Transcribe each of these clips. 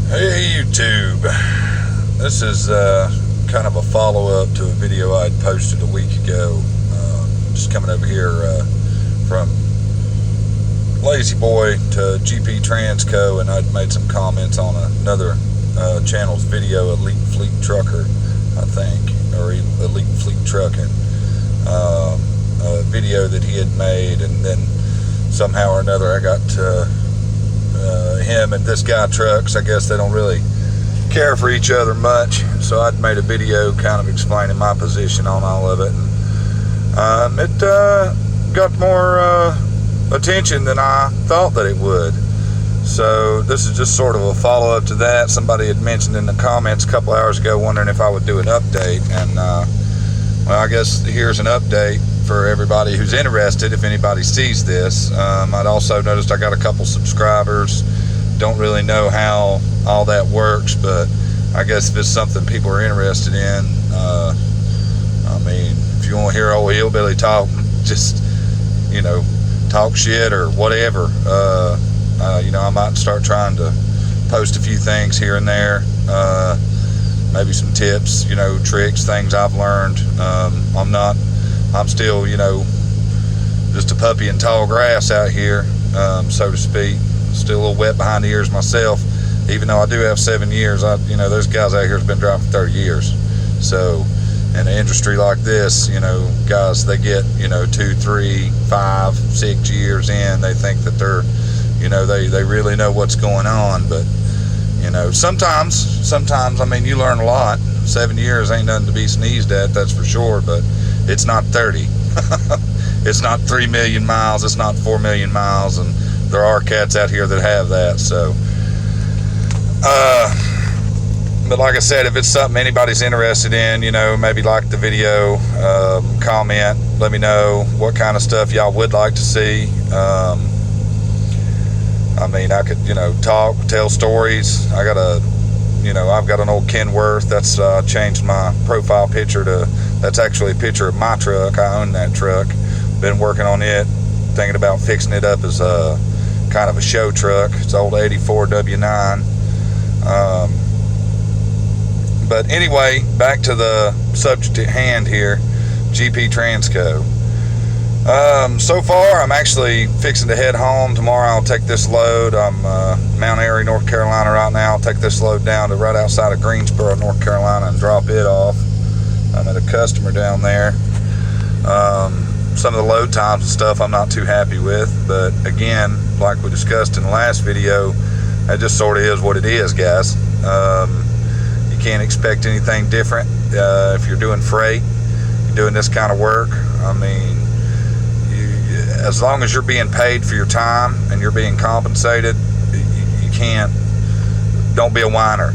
Hey YouTube, this is kind of a follow-up to a video I had posted a week ago. Just coming over here from Lazy Boy to GP Transco, and I'd made some comments on another channel's video, Elite Fleet Trucker, I think, or Elite Fleet Trucking, a video that he had made, and then somehow or another I got him and this guy trucks. I guess they don't really care for each other much, so I'd made a video kind of explaining my position on all of it, and it got more attention than I thought that it would. So this is just sort of a follow-up to that. Somebody had mentioned in the comments a couple hours ago wondering if I would do an update, and well, I guess here's an update for everybody who's interested, if anybody sees this. I'd also noticed I got a couple subscribers. Don't really know how all that works, but I guess if it's something people are interested in, I mean, if you want to hear old hillbilly talk, just, you know, talk shit or whatever, you know, I might start trying to post a few things here and there, maybe some tips, you know, tricks, things I've learned. I'm still, you know, just a puppy in tall grass out here, so to speak. Still a little wet behind the ears myself, even though I do have 7 years. You know, there's guys out here that's been driving for 30 years. So in an industry like this, you know, guys, they get, you know, 2, 3, 5, 6 years in, they think that they're, you know, they really know what's going on. But, you know, sometimes, I mean, you learn a lot. 7 years ain't nothing to be sneezed at, that's for sure, but it's not 30. It's not 3 million miles, it's not 4 million miles, and there are cats out here that have that. So but like I said, if it's something anybody's interested in, you know, maybe like the video, comment, let me know what kind of stuff y'all would like to see. I mean, I could, you know, talk, tell stories. I got I've got an old Kenworth. That's changed my profile picture to, that's actually a picture of my truck. I own that truck. Been working on it, thinking about fixing it up as a kind of a show truck. It's old 84 W9. But anyway, back to the subject at hand here, GP Transco. So far, I'm actually fixing to head home. Tomorrow I'll take this load. I'm Mount Airy, North Carolina right now. I'll take this load down to right outside of Greensboro, North Carolina, and drop it off. I'm at a customer down there. Some of the load times and stuff I'm not too happy with, but again, like we discussed in the last video, that just sort of is what it is, guys. You can't expect anything different if you're doing freight, you're doing this kind of work. I mean, as long as you're being paid for your time and you're being compensated, you can't, don't be a whiner,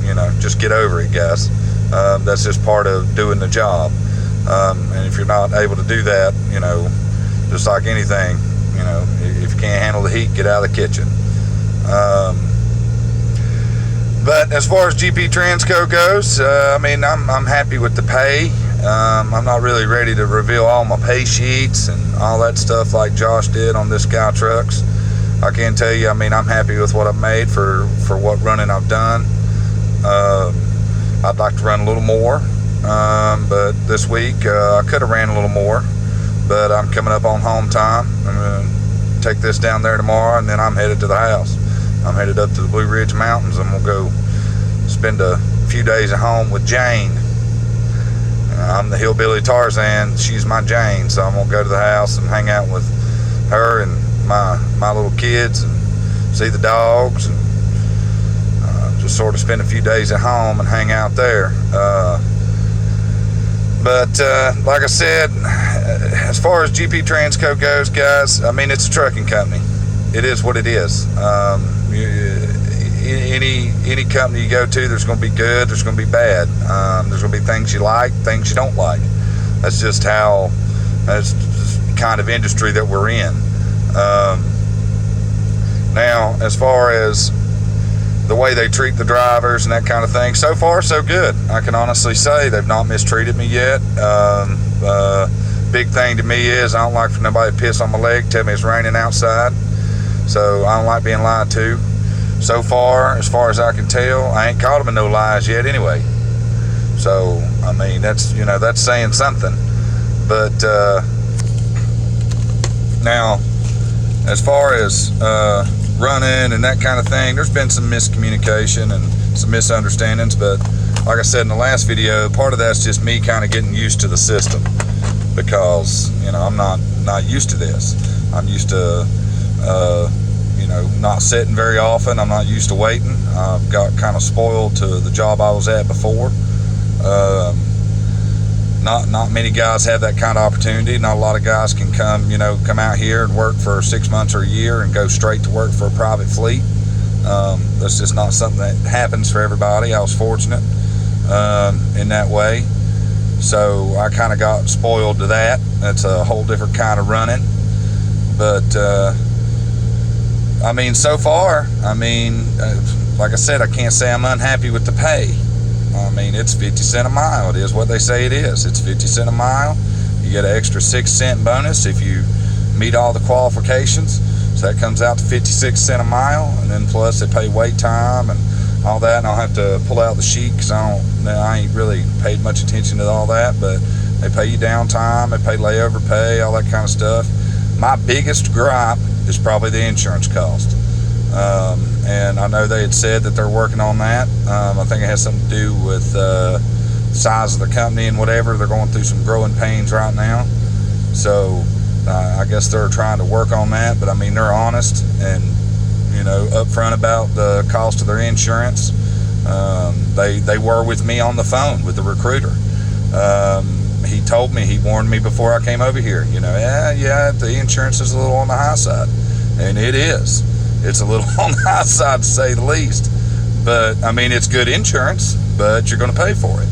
you know, just get over it, guys. That's just part of doing the job. And if you're not able to do that, you know, just like anything, you know, if you can't handle the heat, get out of the kitchen. But as far as GP Transco goes, I mean, I'm happy with the pay. I'm not really ready to reveal all my pay sheets and all that stuff like Josh did on this guy trucks. I can tell you, I mean, I'm happy with what I've made for what running I've done. I'd like to run a little more, but this week I could have ran a little more, but I'm coming up on home time. I'm going to take this down there tomorrow, and then I'm headed to the house. I'm headed up to the Blue Ridge Mountains. I'm going to go spend a few days at home with Jane. I'm the hillbilly Tarzan, she's my Jane, so I'm going to go to the house and hang out with her and my little kids and see the dogs, and just sort of spend a few days at home and hang out there. But like I said, as far as GP Transco goes, guys, I mean, it's a trucking company. It is what it is. Any company you go to, there's going to be good, there's going to be bad. There's going to be things you like, things you don't like. That's just how, that's the kind of industry that we're in. Now, as far as the way they treat the drivers and that kind of thing, so far so good. I can honestly say they've not mistreated me yet. Big thing to me is I don't like for nobody to piss on my leg, tell me it's raining outside. So I don't like being lied to. so far as I can tell, I ain't caught them in no lies yet anyway. So, I mean, that's, you know, that's saying something. But now, as far as running and that kind of thing, there's been some miscommunication and some misunderstandings, but like I said in the last video, part of that's just me kind of getting used to the system, because, you know, I'm not used to this. I'm used to you know, not sitting very often. I'm not used to waiting. I've got kind of spoiled to the job I was at before. Not many guys have that kind of opportunity. Not a lot of guys can come out here and work for 6 months or a year and go straight to work for a private fleet. That's just not something that happens for everybody. I was fortunate in that way. So I kind of got spoiled to that. That's a whole different kind of running. But I mean, so far, I mean, like I said, I can't say I'm unhappy with the pay. I mean, it's 50 cents a mile. It is what they say it is. It's 50 cents a mile. You get an extra 6 cent bonus if you meet all the qualifications. So that comes out to 56 cents a mile. And then plus they pay wait time and all that. And I'll have to pull out the sheet because I ain't really paid much attention to all that. But they pay you downtime. They pay layover pay, all that kind of stuff. My biggest gripe is probably the insurance cost. And I know they had said that they're working on that. I think it has something to do with the size of the company and whatever. They're going through some growing pains right now. So I guess they're trying to work on that. But I mean, they're honest and, you know, upfront about the cost of their insurance. They were with me on the phone with the recruiter. He told me, he warned me before I came over here, you know, yeah, the insurance is a little on the high side. And it is. It's a little on the high side, to say the least. But, I mean, it's good insurance, but you're going to pay for it.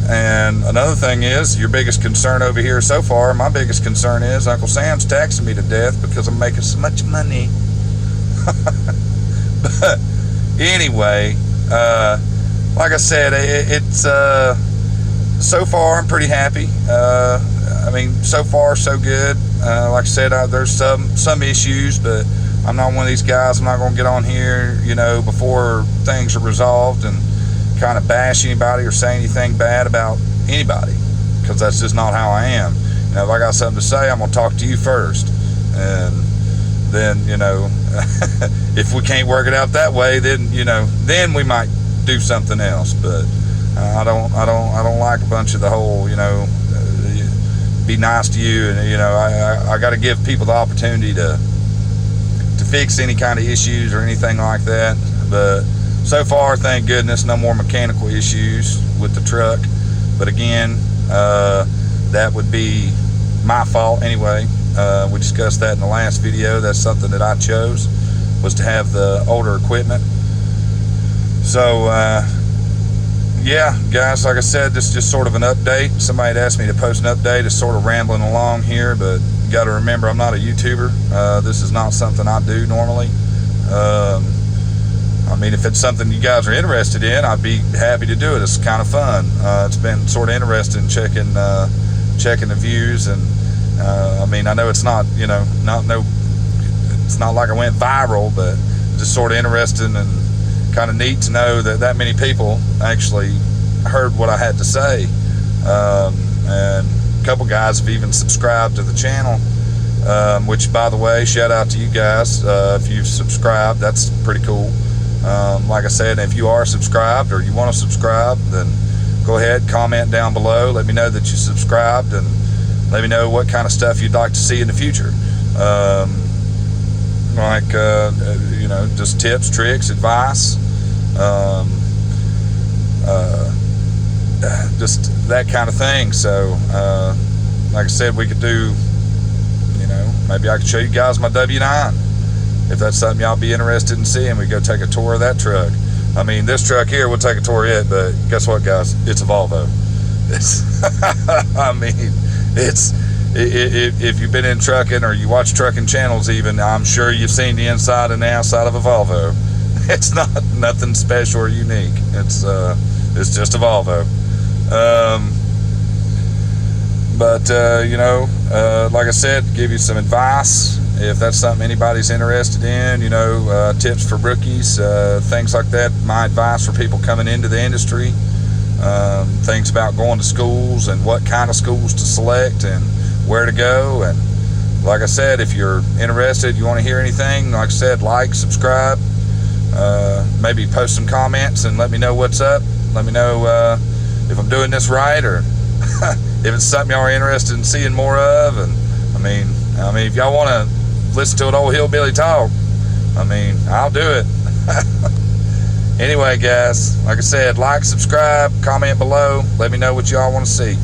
And another thing is, your biggest concern over here so far, my biggest concern is Uncle Sam's taxing me to death because I'm making so much money. But anyway, like I said, it's so far I'm pretty happy. I mean, so far so good. Like I said, there's some issues, but I'm not one of these guys. I'm not going to get on here, you know, before things are resolved and kind of bash anybody or say anything bad about anybody, because that's just not how I am. You know, if I got something to say, I'm going to talk to you first, and then, you know, if we can't work it out that way, then, you know, then we might do something else. But I don't like a bunch of the whole, you know, be nice to you, and, you know, I got to give people the opportunity to fix any kind of issues or anything like that. But so far, thank goodness, no more mechanical issues with the truck. But again, that would be my fault anyway. We discussed that in the last video. That's something that I chose, was to have the older equipment. So yeah, guys, like I said, this is just sort of an update. Somebody had asked me to post an update. It's sort of rambling along here, but you got to remember, I'm not a YouTuber. This is not something I do normally. I mean, if it's something you guys are interested in, I'd be happy to do it. It's kind of fun. It's been sort of interesting checking the views, and I mean, I know it's not, you know, it's not like I went viral, but just sort of interesting and kind of neat to know that many people actually heard what I had to say. And a couple guys have even subscribed to the channel, which, by the way, shout out to you guys. If you've subscribed, that's pretty cool. Like I said, if you are subscribed or you want to subscribe, then go ahead, comment down below. Let me know that you subscribed, and let me know what kind of stuff you'd like to see in the future. Like, you know, just tips, tricks, advice, just that kind of thing. So, like I said, we could do, you know, maybe I could show you guys my W9. If that's something y'all be interested in seeing, we go take a tour of that truck. I mean, this truck here, we'll take a tour of it, but guess what, guys? It's a Volvo. It's, I mean, if you've been in trucking or you watch trucking channels even, I'm sure you've seen the inside and the outside of a Volvo. It's not nothing special or unique. It's just a Volvo. But you know, like I said, give you some advice if that's something anybody's interested in, you know, tips for rookies, things like that, my advice for people coming into the industry, things about going to schools and what kind of schools to select and where to go. And like I said, if you're interested, you want to hear anything, like I said, like, subscribe, maybe post some comments and let me know what's up. Let me know if I'm doing this right, or if it's something y'all are interested in seeing more of. And I mean, if y'all want to listen to an old hillbilly talk, I mean, I'll do it. Anyway, guys, like I said, like, subscribe, comment below, let me know what y'all want to see.